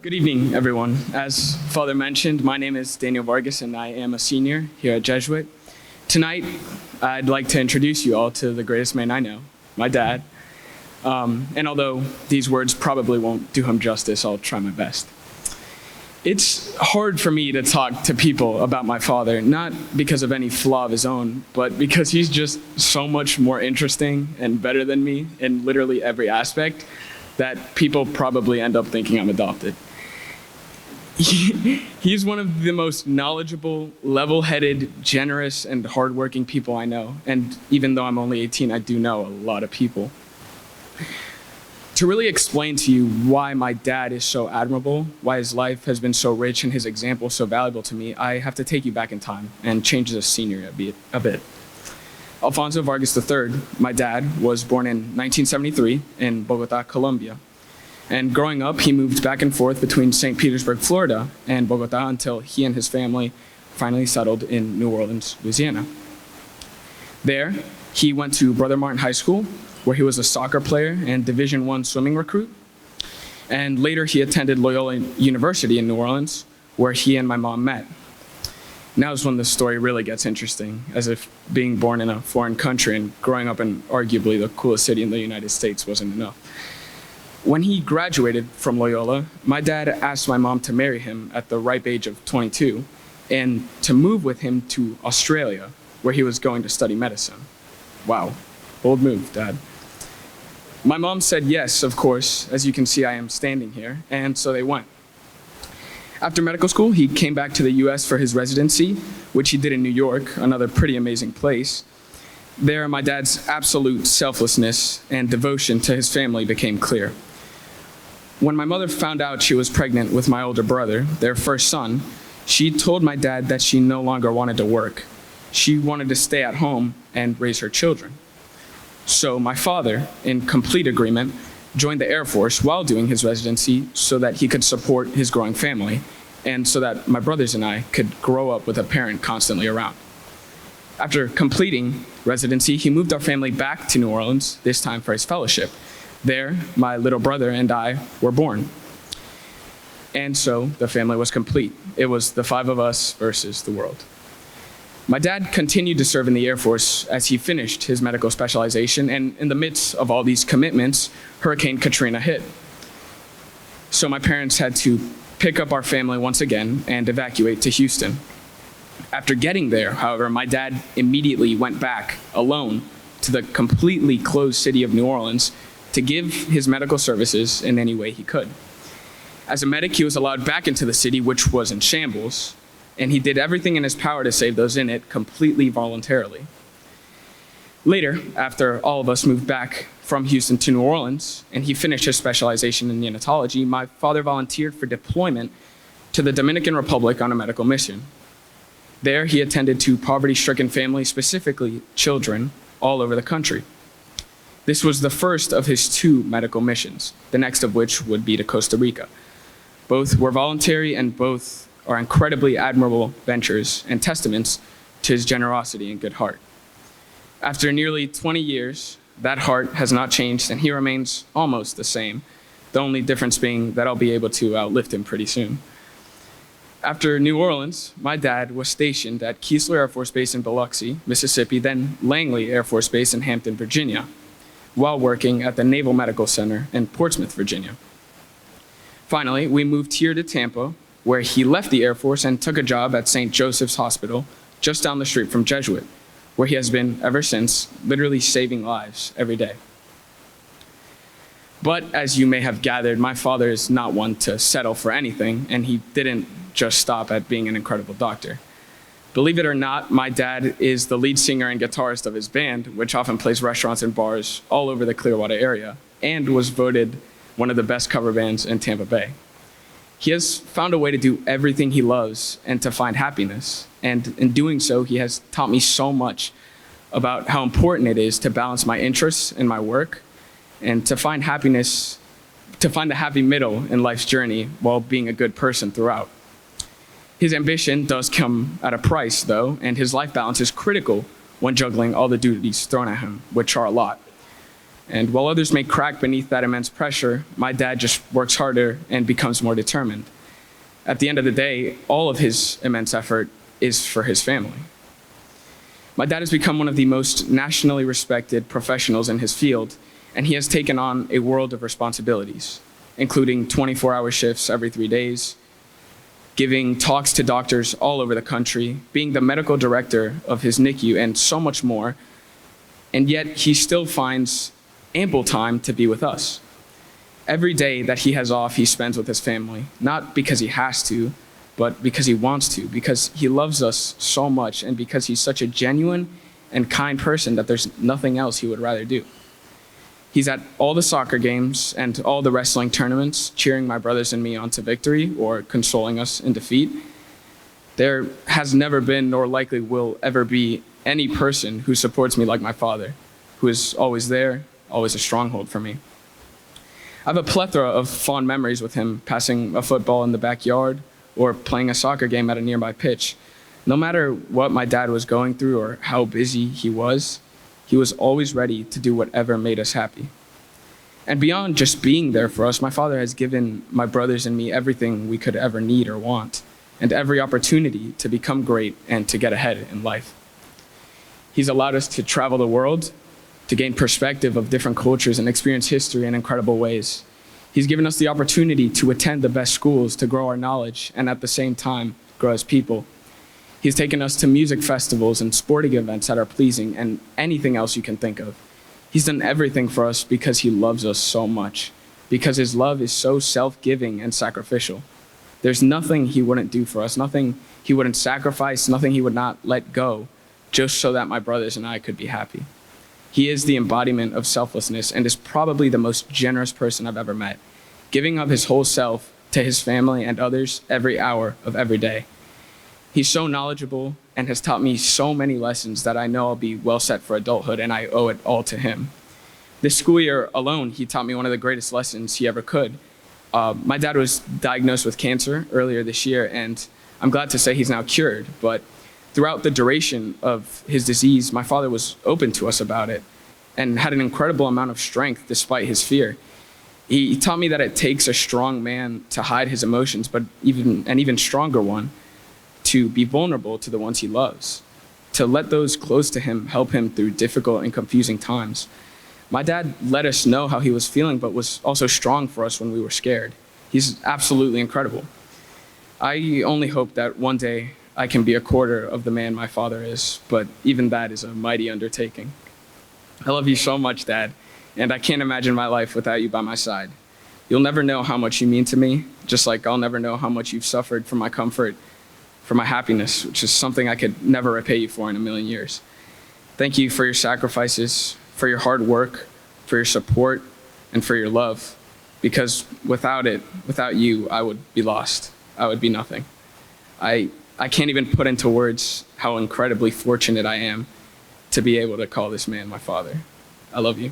Good evening, everyone. As Father mentioned, my name is Danny Vargas, and I am a senior here at Jesuit. Tonight, I'd like to introduce you all to the greatest man I know, my dad. And although these words probably won't do him justice, I'll try my best. It's hard for me to talk to people about my father, not because of any flaw of his own, but because he's just so much more interesting and better than me in literally every aspect that people probably end up thinking I'm adopted. He's one of the most knowledgeable, level-headed, generous, and hardworking people I know. And even though I'm only 18, I do know a lot of people. To really explain to you why my dad is so admirable, why his life has been so rich and his example so valuable to me, I have to take you back in time and change the scenery a bit. Alfonso Vargas III, my dad, was born in 1973 in Bogota, Colombia. And growing up, he moved back and forth between St. Petersburg, Florida, and Bogota until he and his family finally settled in New Orleans, Louisiana. There, he went to Brother Martin High School, where he was a soccer player and Division I swimming recruit. And later, he attended Loyola University in New Orleans, where he and my mom met. Now is when the story really gets interesting, as if being born in a foreign country and growing up in arguably the coolest city in the United States wasn't enough. When he graduated from Loyola, my dad asked my mom to marry him at the ripe age of 22 and to move with him to Australia, where he was going to study medicine. Wow, bold move, Dad. My mom said yes, of course. As you can see, I am standing here, and so they went. After medical school, he came back to the US for his residency, which he did in New York, another pretty amazing place. There, my dad's absolute selflessness and devotion to his family became clear. When my mother found out she was pregnant with my older brother, their first son, she told my dad that she no longer wanted to work. She wanted to stay at home and raise her children. So my father, in complete agreement, joined the Air Force while doing his residency so that he could support his growing family and so that my brothers and I could grow up with a parent constantly around. After completing residency, he moved our family back to New Orleans, this time for his fellowship. There, my little brother and I were born. And so the family was complete. It was the five of us versus the world. My dad continued to serve in the Air Force as he finished his medical specialization, and in the midst of all these commitments, Hurricane Katrina hit. So my parents had to pick up our family once again and evacuate to Houston. After getting there, however, my dad immediately went back alone to the completely closed city of New Orleans to give his medical services in any way he could. As a medic, he was allowed back into the city, which was in shambles, and he did everything in his power to save those in it completely voluntarily. Later, after all of us moved back from Houston to New Orleans, and he finished his specialization in neonatology, my father volunteered for deployment to the Dominican Republic on a medical mission. There, he attended to poverty-stricken families, specifically children, all over the country. This was the first of his 2 medical missions, the next of which would be to Costa Rica. Both were voluntary and both are incredibly admirable ventures and testaments to his generosity and good heart. After nearly 20 years, that heart has not changed and he remains almost the same, the only difference being that I'll be able to outlift him pretty soon. After New Orleans, my dad was stationed at Keesler Air Force Base in Biloxi, Mississippi, then Langley Air Force Base in Hampton, Virginia, while working at the Naval Medical Center in Portsmouth, Virginia. Finally, we moved here to Tampa, where he left the Air Force and took a job at St. Joseph's Hospital, just down the street from Jesuit, where he has been ever since, literally saving lives every day. But as you may have gathered, my father is not one to settle for anything, and he didn't just stop at being an incredible doctor. Believe it or not, my dad is the lead singer and guitarist of his band, which often plays restaurants and bars all over the Clearwater area, and was voted one of the best cover bands in Tampa Bay. He has found a way to do everything he loves and to find happiness, and in doing so, he has taught me so much about how important it is to balance my interests and my work, and to find happiness, to find a happy middle in life's journey while being a good person throughout. His ambition does come at a price, though, and his life balance is critical when juggling all the duties thrown at him, which are a lot. And while others may crack beneath that immense pressure, my dad just works harder and becomes more determined. At the end of the day, all of his immense effort is for his family. My dad has become one of the most nationally respected professionals in his field, and he has taken on a world of responsibilities, including 24-hour shifts every 3 days, giving talks to doctors all over the country, being the medical director of his NICU, and so much more. And yet he still finds ample time to be with us. Every day that he has off, he spends with his family, not because he has to, but because he wants to, because he loves us so much, and because he's such a genuine and kind person that there's nothing else he would rather do. He's at all the soccer games and all the wrestling tournaments, cheering my brothers and me on to victory or consoling us in defeat. There has never been, nor likely will ever be, any person who supports me like my father, who is always there, always a stronghold for me. I have a plethora of fond memories with him, passing a football in the backyard or playing a soccer game at a nearby pitch. No matter what my dad was going through or how busy he was always ready to do whatever made us happy. And beyond just being there for us, my father has given my brothers and me everything we could ever need or want, and every opportunity to become great and to get ahead in life. He's allowed us to travel the world, to gain perspective of different cultures and experience history in incredible ways. He's given us the opportunity to attend the best schools, to grow our knowledge, and at the same time, grow as people. He's taken us to music festivals and sporting events that are pleasing and anything else you can think of. He's done everything for us because he loves us so much, because his love is so self-giving and sacrificial. There's nothing he wouldn't do for us, nothing he wouldn't sacrifice, nothing he would not let go, just so that my brothers and I could be happy. He is the embodiment of selflessness and is probably the most generous person I've ever met, giving up his whole self to his family and others every hour of every day. He's so knowledgeable and has taught me so many lessons that I know I'll be well set for adulthood, and I owe it all to him. This school year alone, he taught me one of the greatest lessons he ever could. My dad was diagnosed with cancer earlier this year, and I'm glad to say he's now cured, but throughout the duration of his disease, my father was open to us about it and had an incredible amount of strength despite his fear. He taught me that it takes a strong man to hide his emotions, but an even stronger one to be vulnerable to the ones he loves, to let those close to him help him through difficult and confusing times. My dad let us know how he was feeling, but was also strong for us when we were scared. He's absolutely incredible. I only hope that one day I can be a quarter of the man my father is, but even that is a mighty undertaking. I love you so much, Dad, and I can't imagine my life without you by my side. You'll never know how much you mean to me, just like I'll never know how much you've suffered for my comfort, for my happiness, which is something I could never repay you for in a million years. Thank you for your sacrifices, for your hard work, for your support, and for your love, because without you, I would be lost. I would be nothing. I can't even put into words how incredibly fortunate I am to be able to call this man my father. I love you.